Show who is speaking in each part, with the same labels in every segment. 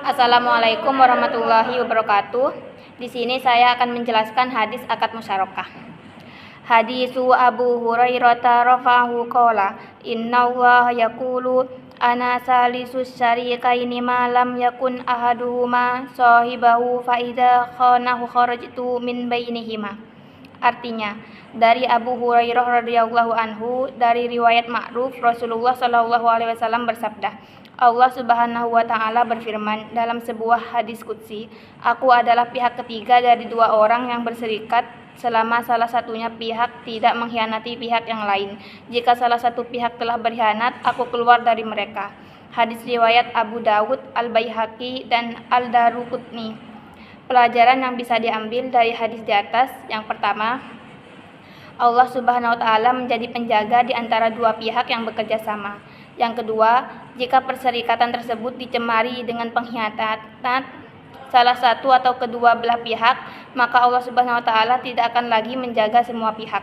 Speaker 1: Assalamualaikum warahmatullahi wabarakatuh. Di sini saya akan menjelaskan hadis akad musyarakah. Hadisu Abu Hurairah rafa'ahu qala innallaha yaqulu ana salisus syarikaini ma lam yakun ahaduhuma sahibahu fa idza khanahu kharajtu min bainihima. Artinya, dari Abu Hurairah radhiyallahu anhu dari riwayat ma'ruf Rasulullah shallallahu alaihi wasallam bersabda, Allah Subhanahu wa taala berfirman dalam sebuah hadis qudsi, aku adalah pihak ketiga dari dua orang yang berserikat selama salah satunya pihak tidak mengkhianati pihak yang lain. Jika salah satu pihak telah berkhianat, aku keluar dari mereka. Hadis riwayat Abu Dawud, Al-Baihaqi, dan Al-Daruqutni. Pelajaran yang bisa diambil dari hadis di atas, yang pertama, Allah Subhanahu wa taala menjadi penjaga di antara dua pihak yang bekerja sama. Yang kedua, jika perserikatan tersebut dicemari dengan pengkhianatan salah satu atau kedua belah pihak, maka Allah Subhanahu wa taala tidak akan lagi menjaga semua pihak.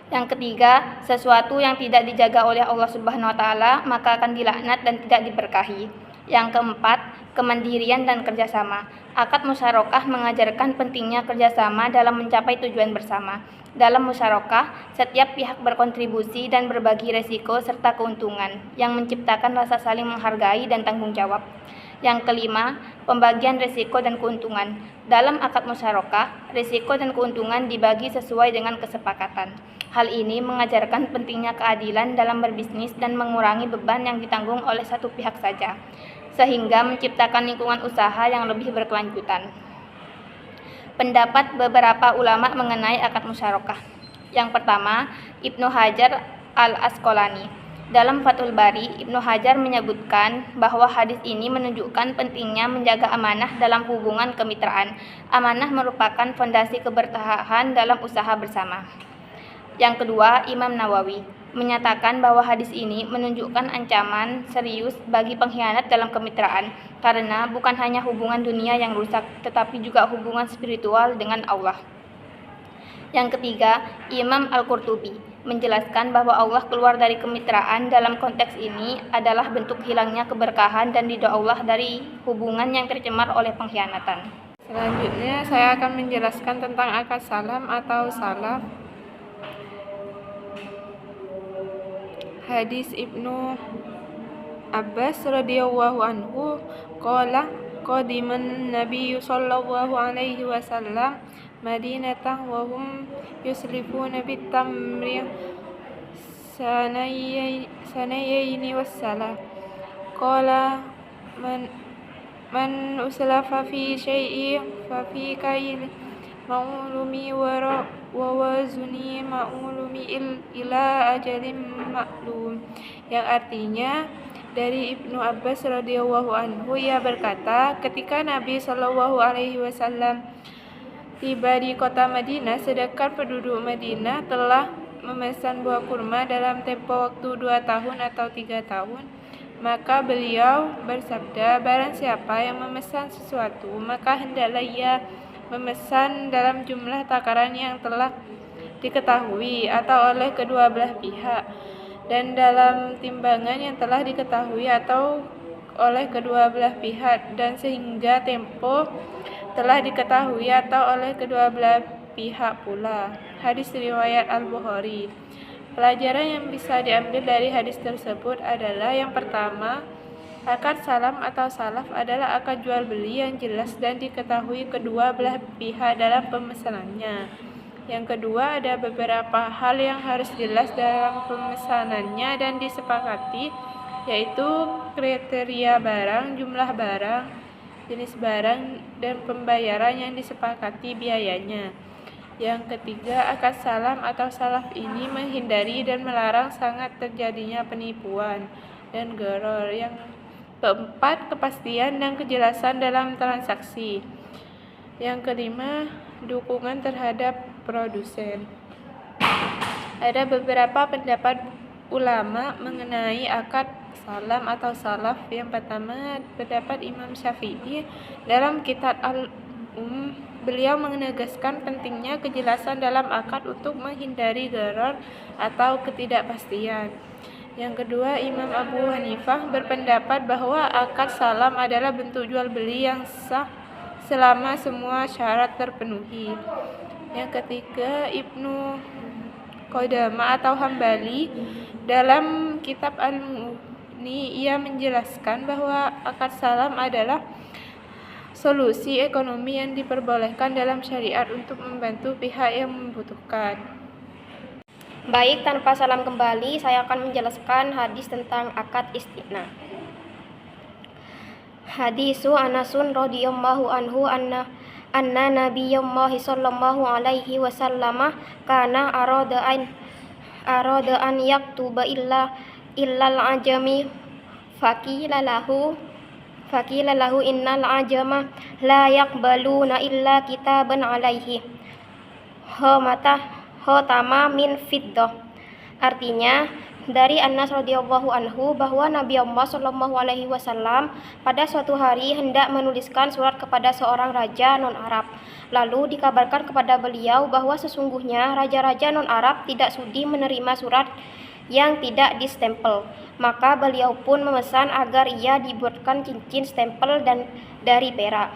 Speaker 1: Yang ketiga, sesuatu yang tidak dijaga oleh Allah Subhanahu wa taala maka akan dilaknat dan tidak diberkahi. Yang keempat, kemandirian dan kerjasama. Akad musyarakah mengajarkan pentingnya kerjasama dalam mencapai tujuan bersama. Dalam musyarakah, setiap pihak berkontribusi dan berbagi resiko serta keuntungan yang menciptakan rasa saling menghargai dan tanggung jawab. Yang kelima, pembagian resiko dan keuntungan. Dalam akad musyarakah, resiko dan keuntungan dibagi sesuai dengan kesepakatan. Hal ini mengajarkan pentingnya keadilan dalam berbisnis dan mengurangi beban yang ditanggung oleh satu pihak saja, sehingga menciptakan lingkungan usaha yang lebih berkelanjutan. Pendapat beberapa ulama mengenai akad musyarakah. Yang pertama, Ibnu Hajar Al-Asqalani. Dalam Fathul Bari, Ibnu Hajar menyebutkan bahwa hadis ini menunjukkan pentingnya menjaga amanah dalam hubungan kemitraan. Amanah merupakan fondasi kebertahan dalam usaha bersama. Yang kedua, Imam Nawawi menyatakan bahwa hadis ini menunjukkan ancaman serius bagi pengkhianat dalam kemitraan, karena bukan hanya hubungan dunia yang rusak, tetapi juga hubungan spiritual dengan Allah. Yang ketiga, Imam Al-Qurtubi menjelaskan bahwa Allah keluar dari kemitraan dalam konteks ini adalah bentuk hilangnya keberkahan dan ridha Allah dari hubungan yang tercemar oleh pengkhianatan.
Speaker 2: Selanjutnya, saya akan menjelaskan tentang akad salam atau salaf. Hadis Ibnu Abbas radhiyallahu anhu qala qadiman Nabi sallallahu alaihi wasallam Madinah wa hum yuslifuna bit tamri sanayaini wassalam qala man uslafa fi syai'in fa fi kail ma'ulumi wa wazuni ma'ulumi ila ajalin maklum, yang artinya dari Ibnu Abbas radhiyallahu anhu, ia berkata, ketika Nabi Shallallahu alaihi wasallam tiba di kota Madinah, sedangkan penduduk Madinah telah memesan buah kurma dalam tempo waktu 2 tahun atau 3 tahun, maka beliau bersabda, barang siapa yang memesan sesuatu, maka hendaklah ia memesan dalam jumlah takaran yang telah diketahui atau oleh kedua belah pihak, dan dalam timbangan yang telah diketahui atau oleh kedua belah pihak, dan sehingga tempo telah diketahui atau oleh kedua belah pihak pula. Hadis riwayat Al-Bukhari. Pelajaran yang bisa diambil dari hadis tersebut adalah yang pertama, akad salam atau salaf adalah akad jual beli yang jelas dan diketahui kedua belah pihak dalam pemesanannya. Yang kedua, ada beberapa hal yang harus jelas dalam pemesanannya dan disepakati, yaitu kriteria barang, jumlah barang, jenis barang, dan pembayaran yang disepakati biayanya. Yang ketiga, akad salam atau salaf ini menghindari dan melarang sangat terjadinya penipuan dan gharar. Yang keempat, kepastian dan kejelasan dalam transaksi. Yang kelima, dukungan terhadap produsen. Ada beberapa pendapat ulama mengenai akad salam atau salaf. Yang pertama, pendapat Imam Syafi'i. Dalam kitab beliau menegaskan pentingnya kejelasan dalam akad untuk menghindari gharar atau ketidakpastian. Yang kedua, Imam Abu Hanifah berpendapat bahwa akad salam adalah bentuk jual beli yang sah selama semua syarat terpenuhi. Yang ketiga, Ibnu Qudamah atau Hambali dalam kitab Al-Mughni ia menjelaskan bahwa akad salam adalah solusi ekonomi yang diperbolehkan dalam syariat untuk membantu pihak yang membutuhkan.
Speaker 1: Baik, tanpa salam kembali, saya akan menjelaskan hadis tentang akad isti'na. Hadisu Anasun radhiyallahu anhu anna Nabiyullahi sallallahu alaihi wasallam kana arada an yaktuba illal ajami faqila lahu innal ajama la yaqbaluna illa kitaban alaihi hotama min fiddah. Artinya, dari Anas radhiyallahu anhu bahwa Nabi Allah sallallahu alaihi wasallam pada suatu hari hendak menuliskan surat kepada seorang raja non-Arab. Lalu dikabarkan kepada beliau bahwa sesungguhnya raja-raja non-Arab tidak sudi menerima surat yang tidak distempel. Maka beliau pun memesan agar ia dibuatkan cincin stempel dan dari perak.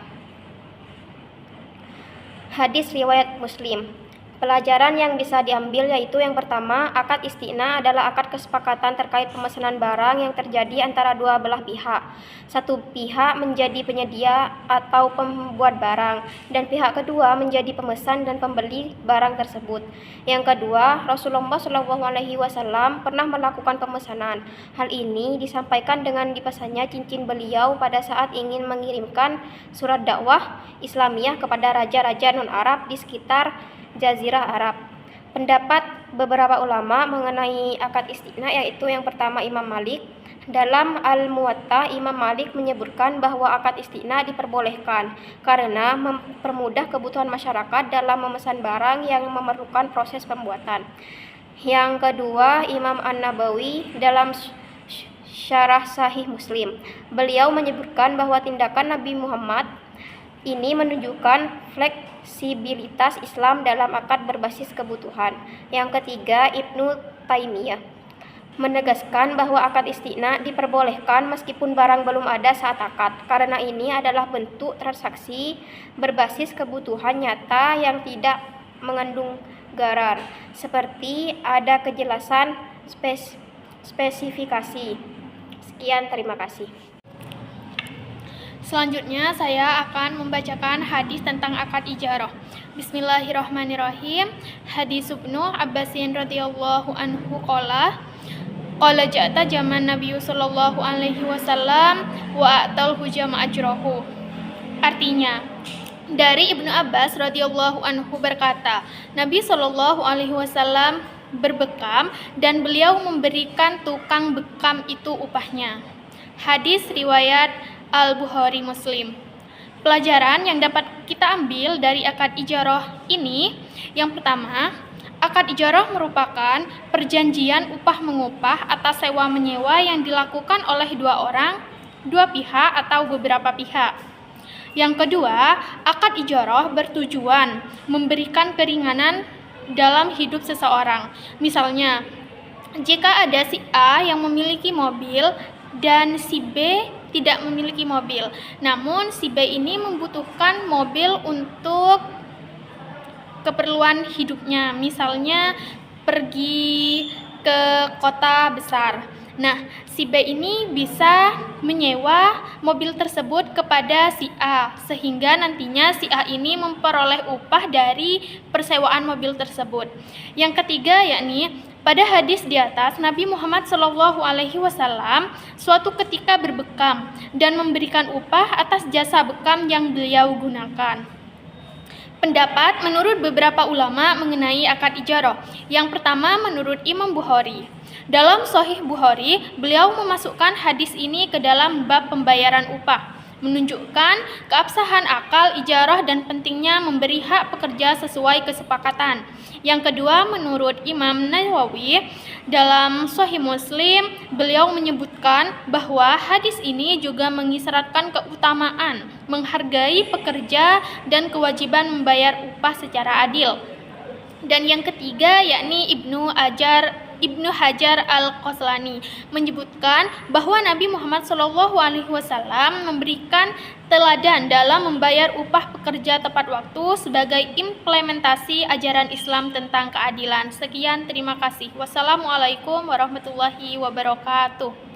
Speaker 1: Hadis riwayat Muslim. Pelajaran yang bisa diambil yaitu yang pertama, akad isti'na adalah akad kesepakatan terkait pemesanan barang yang terjadi antara dua belah pihak. Satu pihak menjadi penyedia atau pembuat barang, dan pihak kedua menjadi pemesan dan pembeli barang tersebut. Yang kedua, Rasulullah SAW pernah melakukan pemesanan. Hal ini disampaikan dengan dipesannya cincin beliau pada saat ingin mengirimkan surat dakwah Islamiyah kepada raja-raja non-Arab di sekitar Jazirah Arab. Pendapat beberapa ulama mengenai akad isti'na yaitu yang pertama Imam Malik. Dalam Al-Muwatta, Imam Malik menyebutkan bahwa akad isti'na diperbolehkan karena mempermudah kebutuhan masyarakat dalam memesan barang yang memerlukan proses pembuatan. Yang kedua, Imam An-Nabawi dalam Syarah Sahih Muslim. Beliau menyebutkan bahwa tindakan Nabi Muhammad ini menunjukkan fleksibilitas Islam dalam akad berbasis kebutuhan. Yang ketiga, Ibnu Taimiyah menegaskan bahwa akad isti'na diperbolehkan meskipun barang belum ada saat akad, karena ini adalah bentuk transaksi berbasis kebutuhan nyata yang tidak mengandung gharar, seperti ada kejelasan spesifikasi. Sekian, terima kasih.
Speaker 3: Selanjutnya saya akan membacakan hadis tentang akad ijarah. Bismillahirrahmanirrahim. Hadis Ibnu Abbasin radhiyallahu anhu qala ja'ata zaman Nabi sallallahu alaihi wasallam wa atal hujama ajrahu. Artinya, dari Ibnu Abbas radhiyallahu anhu berkata, Nabi sallallahu alaihi wasallam berbekam dan beliau memberikan tukang bekam itu upahnya. Hadis riwayat Al-Bukhari Muslim. Pelajaran yang dapat kita ambil dari akad ijarah ini, yang pertama, akad ijarah merupakan perjanjian upah mengupah atas sewa menyewa yang dilakukan oleh dua orang, dua pihak atau beberapa pihak. Yang kedua, akad ijarah bertujuan memberikan keringanan dalam hidup seseorang. Misalnya, jika ada si A yang memiliki mobil dan si B tidak memiliki mobil, namun si B ini membutuhkan mobil untuk keperluan hidupnya, misalnya pergi ke kota besar. Nah, si B ini bisa menyewa mobil tersebut kepada si A, sehingga nantinya si A ini memperoleh upah dari persewaan mobil tersebut. Yang ketiga, yakni pada hadis di atas, Nabi Muhammad SAW suatu ketika berbekam dan memberikan upah atas jasa bekam yang beliau gunakan. Pendapat menurut beberapa ulama mengenai akad ijarah. Yang pertama menurut Imam Bukhari. Dalam Sahih Bukhari, beliau memasukkan hadis ini ke dalam bab pembayaran upah, menunjukkan keabsahan akal ijarah dan pentingnya memberi hak pekerja sesuai kesepakatan. Yang kedua, menurut Imam Nawawi, dalam Sahih Muslim, beliau menyebutkan bahwa hadis ini juga mengisyaratkan keutamaan menghargai pekerja dan kewajiban membayar upah secara adil. Dan yang ketiga, yakni Ibnu Ibnu Hajar Al-Qaslani menyebutkan bahwa Nabi Muhammad SAW memberikan teladan dalam membayar upah pekerja tepat waktu sebagai implementasi ajaran Islam tentang keadilan. Sekian, terima kasih. Wassalamualaikum warahmatullahi wabarakatuh.